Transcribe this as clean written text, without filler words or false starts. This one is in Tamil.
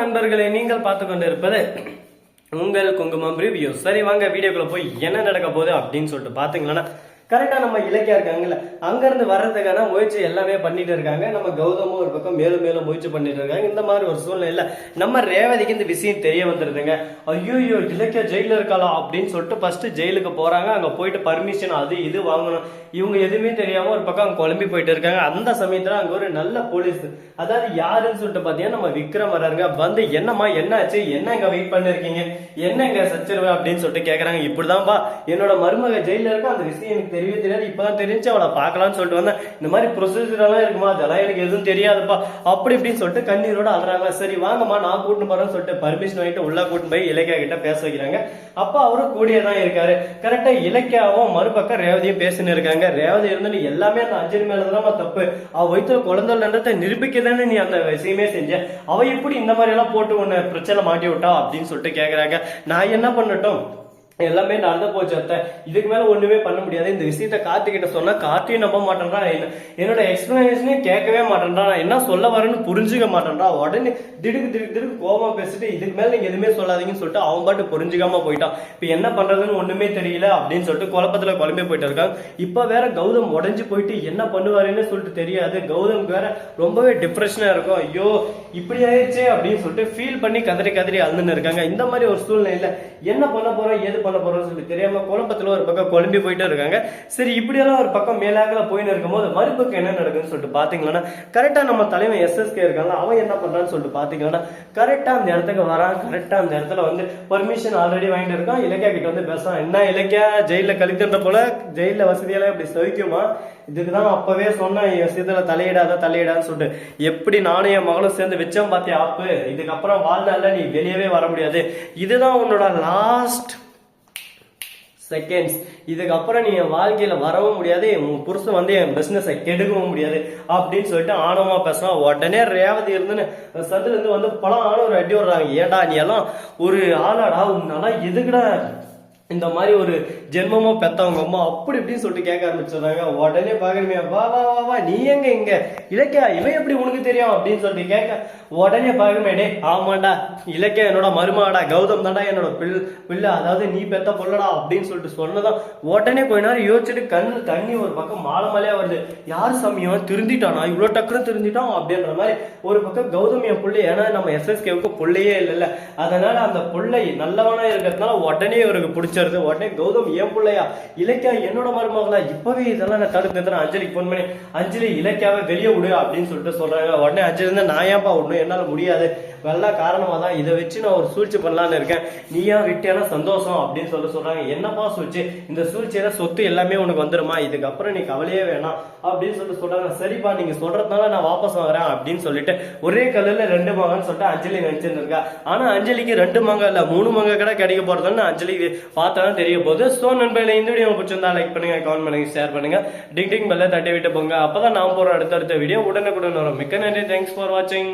நண்பர்களை நீங்கள் பார்த்து கொண்டு இருப்பது உங்கள் குங்குமம் ரிவ்யூ. சரி வாங்க வீடியோக்குள்ள போய் என்ன நடக்க போகுது அப்படின்னு சொல்லிட்டு பாத்தீங்கன்னா, கரெக்டா நம்ம இலக்கியா இருக்காங்கல்ல, அங்க இருந்து வர்றதுக்கான முயற்சி எல்லாமே பண்ணிட்டு இருக்காங்க. நம்ம கௌதமும் ஒரு பக்கம் மேலும் மேலும் முயற்சி பண்ணிட்டு இருக்காங்க. இந்த மாதிரி ஒரு சூழ்நிலையில நம்ம ரேவதிக்கு இந்த விஷயம் தெரிய வந்துருதுங்க. ஐயோ இலக்கியா ஜெயில இருக்காளா அப்படின்னு சொல்லிட்டு ஃபர்ஸ்ட் ஜெயிலுக்கு போறாங்க. அங்க போயிட்டு பர்மிஷன் அது இது வாங்கணும். இவங்க எதுவுமே தெரியாம ஒரு பக்கம் அவங்க குழம்பி போயிட்டு இருக்காங்க. அந்த சமயத்துல அங்க ஒரு நல்ல போலீஸ், அதாவது யாருன்னு சொல்லிட்டு பாத்தீங்கன்னா நம்ம விக்ரம் வர்றாருங்க. வந்து என்னம்மா என்னாச்சு, என்ன இங்க வெயிட் பண்ணிருக்கீங்க, என்ன இங்க சச்சரவு அப்படின்னு சொல்லிட்டு கேக்குறாங்க. இப்படிதான்பா என்னோட மருமக ஜெயில இருக்கா, அந்த விஷயம் எனக்கு தெரியவே தெரியாது, இப்பதான் தெரிஞ்சு அவளை பாக்கலாம்னு சொல்லிட்டு வந்தேன். இந்த மாதிரி ப்ரொசீஜர் எல்லாம் இருக்குமா, அதெல்லாம் எனக்கு எதுவும் தெரியாதுப்பா அப்படி இப்படின்னு சொல்லிட்டு கண்ணீரோட அழுறாங்க. சரி வாங்கம்மா நான் கூட்டிட்டு போறேன்னு சொல்லிட்டு பர்மிஷன் வாங்கிட்டு உள்ள கூட்டிட்டு போய் இலக்கியா கிட்ட பேச வைக்கிறாங்க. அப்ப அவரும் கூடியே தான் இருக்காரு. கரெக்டா இலக்கியாவும் மறுபக்கம் ரேவதியும் பேசின்னு இருக்காங்க. ரேவதி இருந்து எல்லாமே அந்த அஞ்சலி மேலதான் தப்பு, அவ வயிற்றுல குழந்தை நிரூபிக்கதானே நீ அந்த விஷயமே செஞ்ச, அவ எப்படி இந்த மாதிரி எல்லாம் போட்டு உன்னை பிரச்சனை மாட்டி விட்டா அப்படின்னு சொல்லிட்டு கேக்குறாங்க. நான் என்ன பண்ணட்டும், எல்லாமே நடந்து போச்சு அத்தை, இதுக்கு மேல ஒண்ணுமே பண்ண முடியாது. இந்த விஷயத்த கார்த்தி கிட்ட சொன்னா கார்த்தியும் நம்ப மாட்டேன்றான், என்னோட எக்ஸ்பிளனேஷனே கேட்கவே மாட்டேன்றான், நான் என்ன சொல்ல வரேன்னு புரிஞ்சுக்க மாட்டேன்றான். உடனே திடுக்கு கோபமா பேசிட்டு இதுக்கு மேல நீங்க எதுவுமே சொல்லாதீங்கன்னு சொல்லிட்டு அவன் பாட்டு புரிஞ்சுக்காம போயிட்டான். இப்ப என்ன பண்றதுன்னு ஒண்ணுமே தெரியல அப்படின்னு சொல்லிட்டு குழப்பத்துல குழம்பி போயிட்டு இருக்காங்க. இப்ப வேற கௌதம் உடஞ்சு போயிட்டு என்ன பண்ணுவாருன்னு சொல்லிட்டு தெரியாது. கௌதம் வேற ரொம்பவே டிப்ரெஷனா இருக்கும். ஐயோ இப்படி ஆயிடுச்சு அப்படின்னு சொல்லிட்டு ஃபீல் பண்ணி கதறி அழுதுன்னு இருக்காங்க. இந்த மாதிரி ஒரு சூழ்நிலையில என்ன பண்ண போறோம் ஏது பண்ண போறோம்னு சொல்லி தெரியாம குழப்பத்துல ஒரு பக்கம் குழம்பி போயிட்டே இருக்காங்க. சரி இப்படியெல்லாம் ஒரு பக்கம் மேலாக போயின்னு இருக்கும்போது மறுபக்கம் என்ன நடக்குதுன்னு சொல்லிட்டு பாத்தீங்கன்னா, கரெக்டா நம்ம தலைமை SSK இருக்காங்க, அவன் என்ன பண்றான்னு சொல்லிட்டு பாத்தீங்கன்னா, கரெக்டா அந்த இடத்துக்கு வரான். கரெக்டா அந்த இடத்துல வந்து பர்மிஷன் ஆல்ரெடி வாங்கிட்டு இருக்கான். இலக்கியா கிட்ட வந்து பேசுறான். என்ன இலக்கியா ஜெயில கழிக்கின்ற போல ஜெயில வசதியெல்லாம் இப்படி சவிக்குமா, இதுக்குதான் அப்பவே சொன்ன விஷயத்துல தலையிடான்னு சொல்லிட்டு, எப்படி நானும் என் மகளும் சேர்ந்து வச்சோம் பாத்தியா ஆப்பு, இதுக்கப்புறம் வாழ்நாள்ல நீ வெளியவே வர முடியாது, இதுதான் உன்னோட லாஸ்ட் செகண்ட்ஸ், இதுக்கப்புறம் நீ என் வாழ்க்கையில வரவும் முடியாது, உன் புருஷன் வந்து என் பிசினஸை கெடுக்கவும் முடியாது அப்படின்னு சொல்லிட்டு ஆணவமா பேசுறான். உடனே ரேவதி இருந்து சதுல இருந்து வந்து பலம் ஆன ஒரு அடி வர்றாங்க. ஏண்டா நீ எல்லாம் ஒரு ஆளாடா, உன்னால எதுக்குடா இந்த மாதிரி ஒரு ஜென்மமா பெத்தவங்க அம்மா அப்படி இப்படின்னு சொல்லிட்டு கேட்க ஆரம்பிச்சிடுறாங்க. உடனே பாக்குறீங்க, வா வா வா வா நீ எங்க இங்க இலக்கியா, இவன் எப்படி உனக்கு தெரியும் அப்படின்னு சொல்லிட்டு கேட்க, உடனே பாக்குறமே, டே ஆமாண்டா இலக்கியா என்னோட மருமாடா, கௌதம் தாண்டா என்னோட பிள்ளை, அதாவது நீ பெத்த பொல்லடா அப்படின்னு சொல்லிட்டு சொன்னதான். உடனே கொஞ்ச நேரம் யோசிச்சுட்டு கண்ணு தண்ணி ஒரு பக்கம் மாலையா வருது. யார் சமயம் திருந்திட்டானா, இவ்வளவு டக்குன்னு திருந்திட்டான் அப்படின்ற மாதிரி ஒரு பக்கம் கௌதம் என் பிள்ளை, ஏன்னா நம்ம SSKவுக்கு பிள்ளையே இல்லைல்ல, அதனால அந்த பிள்ளை நல்லவனா இருக்கிறதுனால உடனே இவருக்கு பிடிச்ச உடனே கௌதம் ஏன் பிள்ளையா, இலக்கியா என்னோட மருமகளா, இப்பவே இதெல்லாம் நான் தடுத்து நிறுத்துறேன், அஞ்சலிக்கு போன் பண்ணி அஞ்சலி இலக்கியாவை வெளியே விடு அப்படின்னு சொல்லிட்டு சொல்றாங்க. உடனே அஞ்சலி இருந்தா நான் ஏன்பா விடணும், என்னால முடியாது, நல்ல காரணமா தான், இதை வச்சு நான் ஒரு சூழ்ச்சி பண்ணலான்னு இருக்கேன், நீயா விட்டியானா சந்தோஷம் அப்படின்னு சொல்றாங்க. என்னப்பா சூழ்ச்சி, இந்த சூழ்ச்சியில சொத்து எல்லாமே உனக்கு வந்துருமா, இதுக்கப்புறம் நீ கவலையே வேணாம் அப்படின்னு சொல்றாங்க. சரிப்பா நீங்க சொல்றதுனால நான் வாபஸ் வாங்குறேன் அப்படின்னு சொல்லிட்டு, ஒரே கல்லுல ரெண்டு மகன்னு சொல்லிட்டு அஞ்சலி நினைச்சிருந்திருக்கா. ஆனா அஞ்சலிக்கு 2 மங்க இல்ல 3 மங்க கூட கிடைக்க போறதுன்னு அஞ்சலிக்கு பார்த்தாலும் தெரிய போகுது. சோ நண்பர்களே, இந்த வீடியோ பிடிச்சிருந்தா லைக் பண்ணுங்க, கமெண்ட் பண்ணுங்க, ஷேர் பண்ணுங்க, டிங் பெல்ல தட்டி விட்டு போங்க. அப்பதான் நான் போற அடுத்த வீடியோ உடனுக்குடன் வரும். மிக்க நன்றி, தேங்க்ஸ் ஃபார் வாட்சிங்.